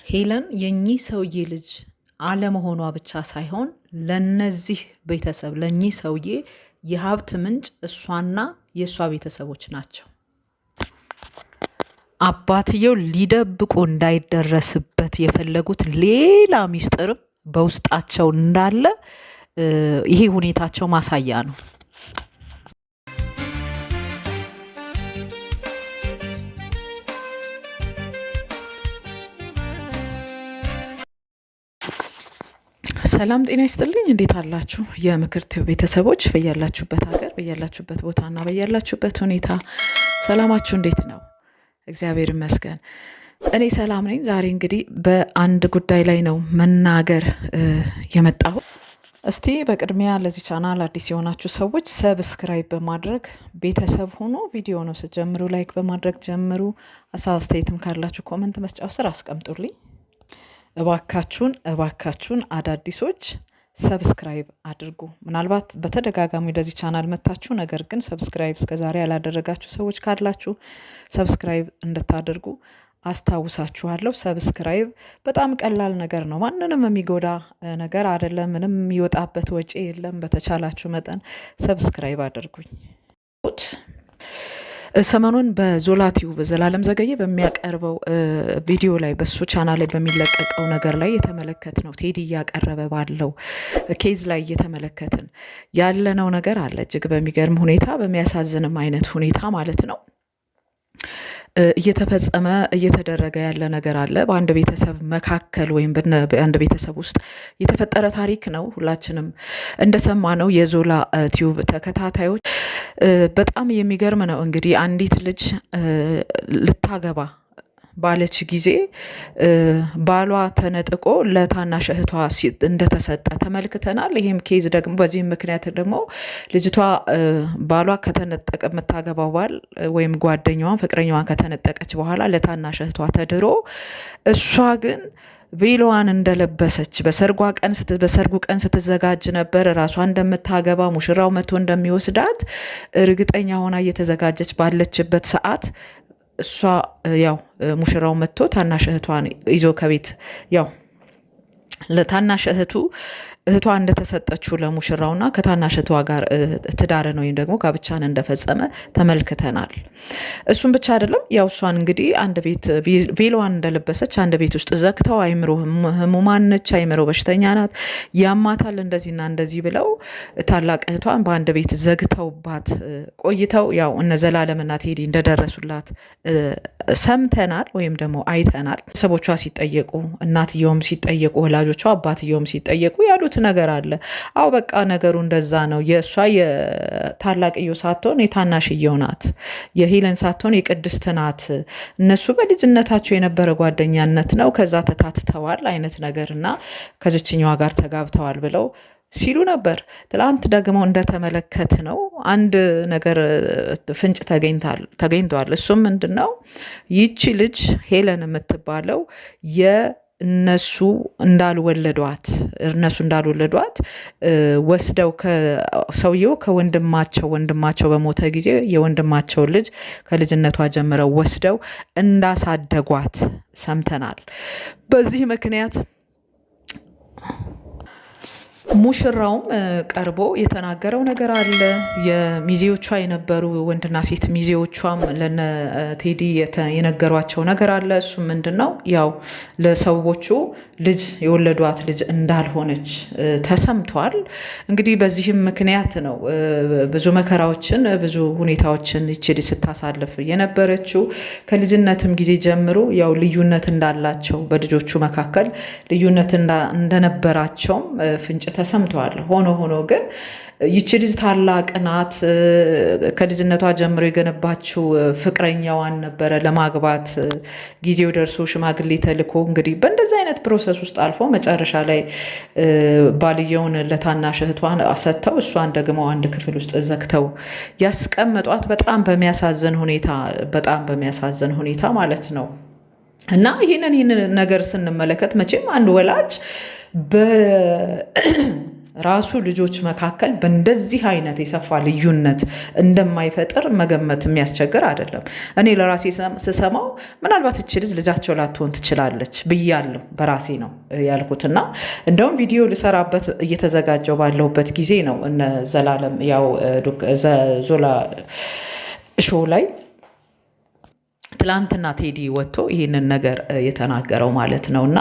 ሄለን የኚህ ሰውዬ ልጅ አለመሆኗ ብቻ ሳይሆን ለነዚህ ቤተሰብ ለኚህ ሰውዬ የሀብት ምንጭ እሷና የእሷ ቤተሰቦች ናቸው። አባትየው ሊደብቁ እንዳይደረስበት የፈለጉት ሌላ ሚስጥርም በውስጣቸው እንዳለ ይሄ ሁኔታቸው ማሳያ ነው። ሰላም ጤና ይስጥልኝ። እንዴት አላችሁ? የምክርት ቤተሰቦች በያላችሁበት ሀገር በያላችሁበት ቦታና በያላችሁበት ሁኔታ ሰላማችሁ እንዴት ነው? እግዚአብሔር ይመስገን እኔ ሰላም ነኝ። ዛሬ እንግዲህ በአንድ ጉዳይ ላይ ነው መናገር የመጣሁት። እስቲ በቅድሚያ ለዚህ ቻናል አዲስ የሆናችሁ ሰዎች ሰብስክራይብ በማድረግ ቤተሰብ ሆኖ ቪዲዮ ነው ስጀምሩ ላይክ በማድረግ ጀምሩ። ሀሳብ አስተያየትም ካላችሁ ኮመንት መስጫው ስር አስቀምጡልኝ። እባካችሁን አዳዲሶች ሰብስክራይብ አድርጉ። ምናልባት በተደጋጋሚ ወደዚህ ቻናል መታችሁ ነገር ግን ሰብስክራይብ እስከዛሬ ያላደረጋችሁ ሰዎች ካላችሁ ሰብስክራይብ እንድታደርጉ አስታውሳችኋለሁ። ሰብስክራይብ በጣም ቀላል ነገር ነው። ማንንም የሚጎዳ ነገር አይደለም። ምንም የሚወጣበት ወጪ የለም። በተቻላችሁ መጠን ሰብስክራይብ አድርጉኝ። ሰሞኑን በዞላ ቲዩብ ዘላለም ዘገየ በሚያቀርበው ቪዲዮ ላይ በሱ ቻናል ላይ በሚለቀቀው ነገር ላይ የተመለከትነው ቴዲ እያቀረበ ባለው ኬዝ ላይ እየተመለከትን ያለነው ነገር አለ። እጅግ በሚገርም ሁኔታ በሚያሳዝንም አይነት ሁኔታ ማለት ነው እየተደረገ ያለ ነገር አለ። በአንድ ቤተሰብ መካከል ወይም በአንድ ቤተሰብ ውስጥ የተፈጠረ ታሪክ ነው። ሁላችንም እንደሰማነው የዞላ ቲዩብ ተከታታዮች በጣም የሚገርም ነው። እንግዲህ አንዲት ልጅ ልታገባ ባለች ጊዜ ባሏ ተነጥቆ ለታናሽ እህቷ እንደተሰጠ ተመልክተናል። ይሄም ኬዝ ደግሞ በዚህም ምክንያት ደግሞ ልጅቷ ባሏ ከተነጠቀ የምታገባው ባል ወይም ጓደኛዋን ፍቅረኛዋን ከተነጠቀች በኋላ ለታናሽ እህቷ ተድሮ እሷ ግን ቬሎዋን እንደለበሰች በሰርጉ ቀን ስትዘጋጅ ነበር። ራሷ እንደምታገባ ሙሽራው መጥቶ እንደሚወስዳት እርግጠኛ ሆና እየተዘጋጀች ባለችበት ሰዓት እሷ ያው ሙሽራው መጥቶ ታናሽ እህቷን ይዞ ከቤት ያው ለታናሽ እህቷ እንደተሰጠችው ለሙሽራውና ከታናሽ እህቷ ጋር ትዳርን ወይም ደግሞ ጋብቻን እንደፈጸመ ተመልክተናል። እሱም ብቻ አይደለም። ያው እሷን እንግዲህ አንድ ቤት ቬሎዋን እንደለበሰች አንድ ቤት ውስጥ ዘግተው አይምሮ ህሙማን ነች፣ አይምሮ በሽተኛ ናት፣ ያማታል እንደዚህና እንደዚህ ብለው ታላቅ እህቷን በአንድ ቤት ዘግተውባት ቆይተው ያው እነ ዘላለምና ቴዲ እንደደረሱላት ሰምተናል ወይም ደግሞ አይተናል። ሰቦቿ ሲጠየቁ፣ እናትየውም ሲጠየቁ፣ ወላጆቿ አባትየውም ሲጠየቁ ያሉት ነገር አለ። አው በቃ ነገሩ እንደዛ ነው። የእሷ የታላቅየው ሳትሆን የታናሽየው ናት። የሄለን ሳትሆን የቅድስት ናት። እነሱ በልጅነታቸው የነበረ ጓደኛነት ነው። ከዛ ተታትተዋል አይነት ነገርና ከዚችኛዋ ጋር ተጋብተዋል ብለው ሲሉ ነበር። ትላንት ደግሞ እንደተመለከት ነው አንድ ነገር ፍንጭ ተገኝቷል። እሱም ምንድነው? ይቺ ልጅ ሄለን የምትባለው እነሱ እንዳልወለዷት ወስደው ከሰውየው ወንድማቸው በሞተ ጊዜ የወንድማቸው ልጅ ከልጅነቷ ጀምረው ወስደው እንዳሳደጓት ሰምተናል። በዚህ ምክንያት ሙሽራውም ቀርቦ የተናገረው ነገር አለ። የሚዜዎቿ የነበሩ ወንድና ሴት ሚዜዎቿም ለነ ቴዲ የነገሯቸው ነገር አለ። እሱ ምንድነው? ያው ለሰዎቹ ልጅ የወለዷት ልጅ እንዳልሆነች ተሰምቷል። እንግዲህ በዚህም ምክንያት ነው ብዙ መከራዎችን ብዙ ሁኔታዎችን ይቺ ልጅ ስታሳልፍ የነበረችው። ከልጅነትም ጊዜ ጀምሮ ያው ልዩነት እንዳላቸው በልጆቹ መካከል ልዩነት እንደነበራቸውም ፍንጭ ተሰምተዋል። ሆኖ ግን ይቺ ልጅ ታላቅ ናት። ከልጅነቷ ጀምሮ የገነባችው ፍቅረኛዋን ነበረ። ለማግባት ጊዜው ደርሶ ሽማግሌ ተልኮ እንግዲህ በእንደዚህ አይነት ፕሮሰስ ውስጥ አልፎ መጨረሻ ላይ ባልየውን ለታናሽ እህቷን ሰጥተው እሷን ደግሞ አንድ ክፍል ውስጥ ዘግተው ያስቀመጧት በጣም በሚያሳዝን ሁኔታ ማለት ነው። እና ይህንን ነገር ስንመለከት መቼም አንድ ወላጅ ራሱ ልጆች መካከል በእንደዚህ አይነት የሰፋ ልዩነት እንደማይፈጥር መገመት የሚያስቸግር አይደለም። እኔ ለራሴ ስሰማው ምናልባት እቺ ልጅ ልጃቸው ላትሆን ትችላለች ብያለሁ። በራሴ ነው ያልኩትና እንደውም ቪዲዮ ልሰራበት እየተዘጋጀው ባለሁበት ጊዜ ነው እነ ዘላለም ያው ዞላ ሾው ላይ ትላንትና ቴዲ ወጥቶ ይህንን ነገር የተናገረው ማለት ነው። እና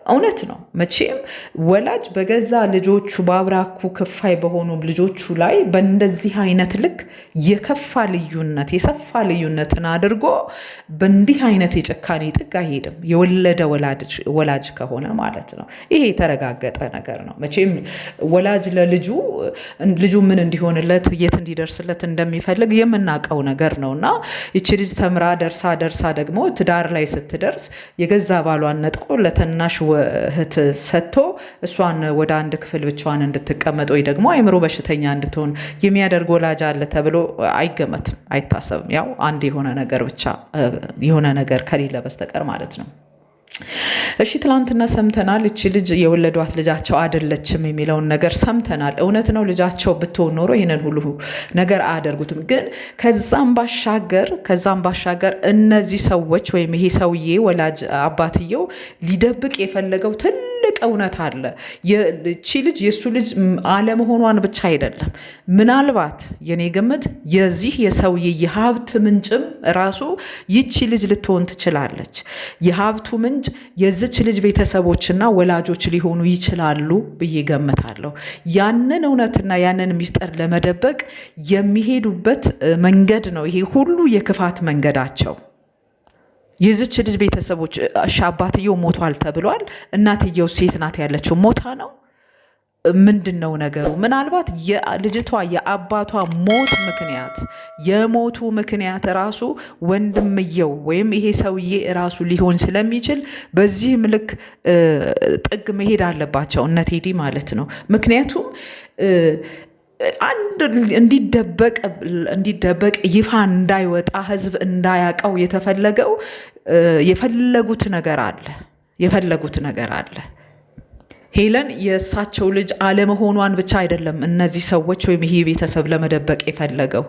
እውነት ነው። መቼም ወላጅ በገዛ ልጆቹ በአብራኩ ክፋይ በሆኑ ልጆቹ ላይ በእንደዚህ አይነት ልክ የከፋ ልዩነት የሰፋ ልዩነትን አድርጎ በእንዲህ አይነት የጭካኔ ጥግ አይሄድም። የወለደ ወላጅ ከሆነ ማለት ነው። ይሄ የተረጋገጠ ነገር ነው። መቼም ወላጅ ልጁ ምን እንዲሆንለት የት እንዲደርስለት እንደሚፈልግ የምናውቀው ነገር ነው። እና ይቺ ልጅ ተምራ ደርሳ ደግሞ ትዳር ላይ ስትደርስ የገዛ ባሏን ነጥቆ ለተናሽ እህት ሰጥቶ እሷን ወደ አንድ ክፍል ብቻዋን እንድትቀመጥ ወይ ደግሞ አእምሮ በሽተኛ እንድትሆን የሚያደርግ ወላጅ አለ ተብሎ አይገመትም፣ አይታሰብም። ያው አንድ የሆነ ነገር ብቻ የሆነ ነገር ከሌለ በስተቀር ማለት ነው። እሺ ትላንትና ሰምተናል። እቺ ልጅ የወለዷት ልጃቸው አይደለችም የሚለውን ነገር ሰምተናል። እውነት ነው። ልጃቸው ብትሆን ኖሮ ይህንን ሁሉ ነገር አያደርጉትም። ግን ከዛም ባሻገር እነዚህ ሰዎች ወይም ይሄ ሰውዬ ወላጅ አባትየው ሊደብቅ የፈለገው ትልቅ እውነት አለ። እቺ ልጅ የእሱ ልጅ አለመሆኗን ብቻ አይደለም። ምናልባት የኔ ግምት የዚህ የሰውዬ የሀብት ምንጭም ራሱ ይቺ ልጅ ልትሆን ትችላለች። የሀብቱ ምንጭ የዚች ልጅ ቤተሰቦችና ወላጆች ሊሆኑ ይችላሉ ብዬ ገምታለሁ። ያንን እውነትና ያንን ሚስጥር ለመደበቅ የሚሄዱበት መንገድ ነው ይሄ ሁሉ የክፋት መንገዳቸው። የዚች ልጅ ቤተሰቦች አባትየው ሞቷል ተብሏል። እናትየው ሴት ናት ያለችው ሞታ ነው። ምንድን ነው ነገሩ? ምናልባት ልጅቷ የአባቷ ሞት ምክንያት የሞቱ ምክንያት ራሱ ወንድምየው ወይም ይሄ ሰውዬ ራሱ ሊሆን ስለሚችል በዚህም ልክ ጥግ መሄድ አለባቸው እነ ቴዲ ማለት ነው። ምክንያቱም አንድ እንዲደበቅ ይፋ እንዳይወጣ ህዝብ እንዳያቀው የተፈለገው የፈለጉት ነገር አለ። ሄለን የእሳቸው ልጅ አለመሆኗን ብቻ አይደለም እነዚህ ሰዎች ወይም ይሄ ቤተሰብ ለመደበቅ የፈለገው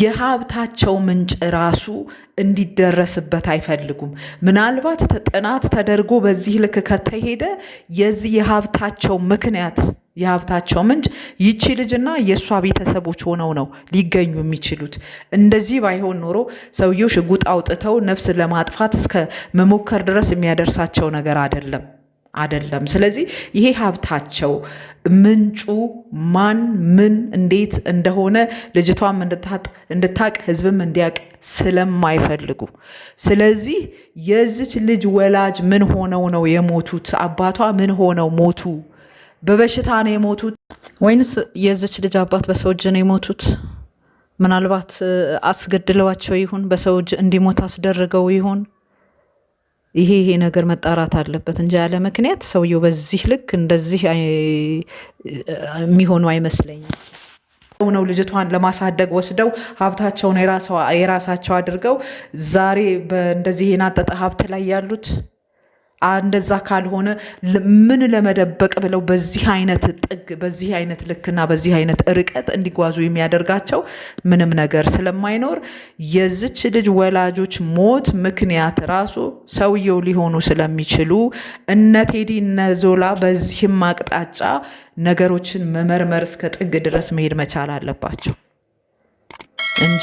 የሀብታቸው ምንጭ ራሱ እንዲደረስበት አይፈልጉም። ምናልባት ጥናት ተደርጎ በዚህ ልክ ከተሄደ የዚህ የሀብታቸው ምንጭ ይቺ ልጅና የእሷ ቤተሰቦች ሆነው ነው ሊገኙ የሚችሉት። እንደዚህ ባይሆን ኖሮ ሰውየው ሽጉጥ አውጥተው ነፍስ ለማጥፋት እስከ መሞከር ድረስ የሚያደርሳቸው ነገር አይደለም። ስለዚህ ይሄ ሀብታቸው ምንጩ ማን ምን እንዴት እንደሆነ ልጅቷም እንድታቅ ህዝብም እንዲያቅ ስለማይፈልጉ፣ ስለዚህ የዚች ልጅ ወላጅ ምን ሆነው ነው የሞቱት? አባቷ ምን ሆነው ሞቱ? በበሽታ ነው የሞቱት ወይንስ የዚች ልጅ አባት በሰው እጅ ነው የሞቱት? ምናልባት አስገድለዋቸው ይሁን? በሰው እጅ እንዲሞት አስደርገው ይሁን? ይሄ ነገር መጣራት አለበት እንጂ ያለ ምክንያት ሰውየው በዚህ ልክ እንደዚህ የሚሆኑ አይመስለኝም። ነው ልጅቷን ለማሳደግ ወስደው ሀብታቸውን የራሳቸው አድርገው ዛሬ በእንደዚህ የናጠጠ ሀብት ላይ ያሉት። እንደዛ ካልሆነ ምን ለመደበቅ ብለው በዚህ አይነት ጥግ በዚህ አይነት ልክና በዚህ አይነት ርቀት እንዲጓዙ የሚያደርጋቸው ምንም ነገር ስለማይኖር የዚች ልጅ ወላጆች ሞት ምክንያት ራሱ ሰውየው ሊሆኑ ስለሚችሉ እነ ቴዲ እነ ዞላ በዚህም አቅጣጫ ነገሮችን መመርመር እስከ ጥግ ድረስ መሄድ መቻል አለባቸው እንጂ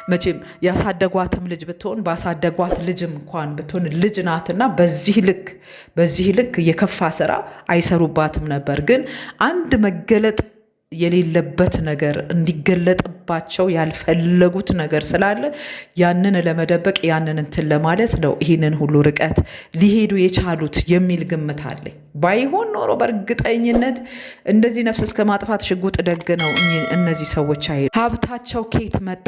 መቼም ያሳደጓትም ልጅ ብትሆን ባሳደጓት ልጅም እንኳን ብትሆን ልጅ ናትና በዚህ ልክ የከፋ ስራ አይሰሩባትም ነበር። ግን አንድ መገለጥ የሌለበት ነገር እንዲገለጥባቸው ያልፈለጉት ነገር ስላለ ያንን ለመደበቅ ያንን እንትን ለማለት ነው ይህንን ሁሉ ርቀት ሊሄዱ የቻሉት የሚል ግምት አለኝ። ባይሆን ኖሮ በእርግጠኝነት እንደዚህ ነፍስ እስከ ማጥፋት ሽጉጥ ደግ ነው እነዚህ ሰዎች አይሄዱ። ሀብታቸው ኬት መጣ?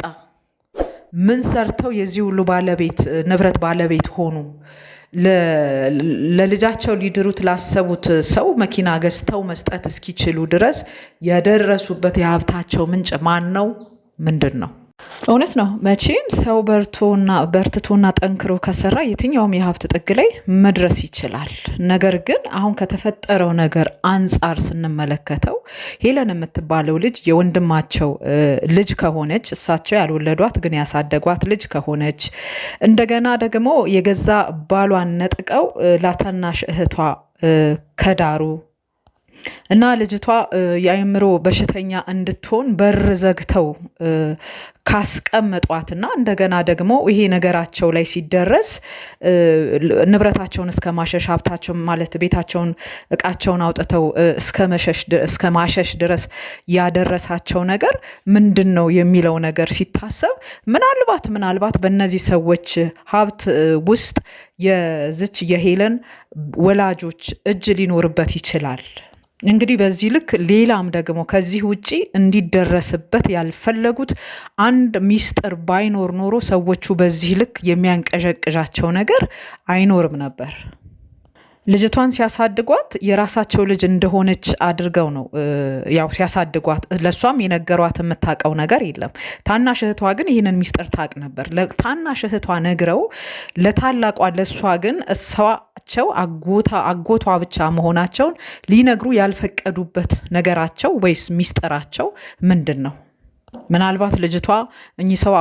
ምን ሰርተው የዚህ ሁሉ ንብረት ባለቤት ሆኑ? ለልጃቸው ሊድሩት ላሰቡት ሰው መኪና ገዝተው መስጠት እስኪችሉ ድረስ ያደረሱበት የሀብታቸው ምንጭ ማን ነው? ምንድን ነው? እውነት ነው። መቼም ሰው በርትቶና ጠንክሮ ከሰራ የትኛውም የሀብት ጥግ ላይ መድረስ ይችላል። ነገር ግን አሁን ከተፈጠረው ነገር አንጻር ስንመለከተው ሄለን የምትባለው ልጅ የወንድማቸው ልጅ ከሆነች፣ እሳቸው ያልወለዷት ግን ያሳደጓት ልጅ ከሆነች፣ እንደገና ደግሞ የገዛ ባሏን ነጥቀው ለታናሽ እህቷ ከዳሩ እና ልጅቷ የአእምሮ በሽተኛ እንድትሆን በር ዘግተው ካስቀመጧትና እንደገና ደግሞ ይሄ ነገራቸው ላይ ሲደረስ ንብረታቸውን እስከ ማሸሽ ሀብታቸው ማለት ቤታቸውን እቃቸውን አውጥተው እስከ ማሸሽ ድረስ ያደረሳቸው ነገር ምንድን ነው የሚለው ነገር ሲታሰብ ምናልባት በእነዚህ ሰዎች ሀብት ውስጥ የዝች የሄለን ወላጆች እጅ ሊኖርበት ይችላል። እንግዲህ በዚህ ልክ ሌላም ደግሞ ከዚህ ውጪ እንዲደረስበት ያልፈለጉት አንድ ሚስጥር ባይኖር ኖሮ ሰዎቹ በዚህ ልክ የሚያንቀዠቅዣቸው ነገር አይኖርም ነበር። ልጅቷን ሲያሳድጓት የራሳቸው ልጅ እንደሆነች አድርገው ነው ያው ሲያሳድጓት። ለሷም የነገሯት የምታውቀው ነገር የለም። ታናሽ እህቷ ግን ይህንን ሚስጥር ታውቅ ነበር። ለታናሽ እህቷ ነግረው ለታላቋ ለሷ ግን እሳቸው አጎቷ ብቻ መሆናቸውን ሊነግሩ ያልፈቀዱበት ነገራቸው ወይስ ሚስጥራቸው ምንድን ነው? ምናልባት ልጅቷ እኚህ ሰው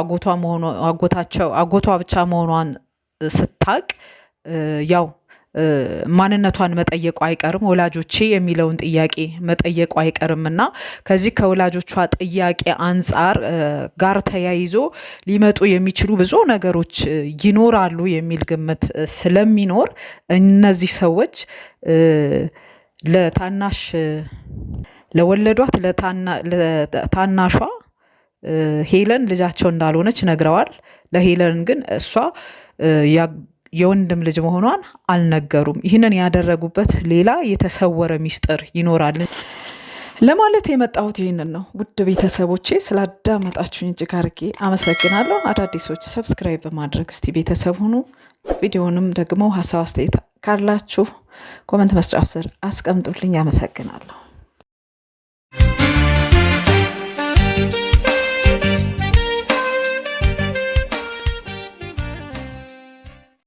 አጎቷ ብቻ መሆኗን ስታውቅ ያው ማንነቷን መጠየቁ አይቀርም፣ ወላጆቼ የሚለውን ጥያቄ መጠየቁ አይቀርምና ከዚህ ከወላጆቿ ጥያቄ አንጻር ጋር ተያይዞ ሊመጡ የሚችሉ ብዙ ነገሮች ይኖራሉ የሚል ግምት ስለሚኖር እነዚህ ሰዎች ለወለዷት ለታናሿ ሄለን ልጃቸው እንዳልሆነች ነግረዋል። ለሄለን ግን እሷ የወንድም ልጅ መሆኗን አልነገሩም። ይህንን ያደረጉበት ሌላ የተሰወረ ሚስጥር ይኖራል ለማለት የመጣሁት ይህንን ነው። ውድ ቤተሰቦቼ ስላዳመጣችሁኝ እጅግ አድርጌ አመሰግናለሁ። አዳዲሶች ሰብስክራይብ በማድረግ እስቲ ቤተሰብ ሁኑ። ቪዲዮንም ደግሞ ሀሳብ አስተያየት ካላችሁ ኮመንት መስጫ ስር አስቀምጡልኝ። አመሰግናለሁ።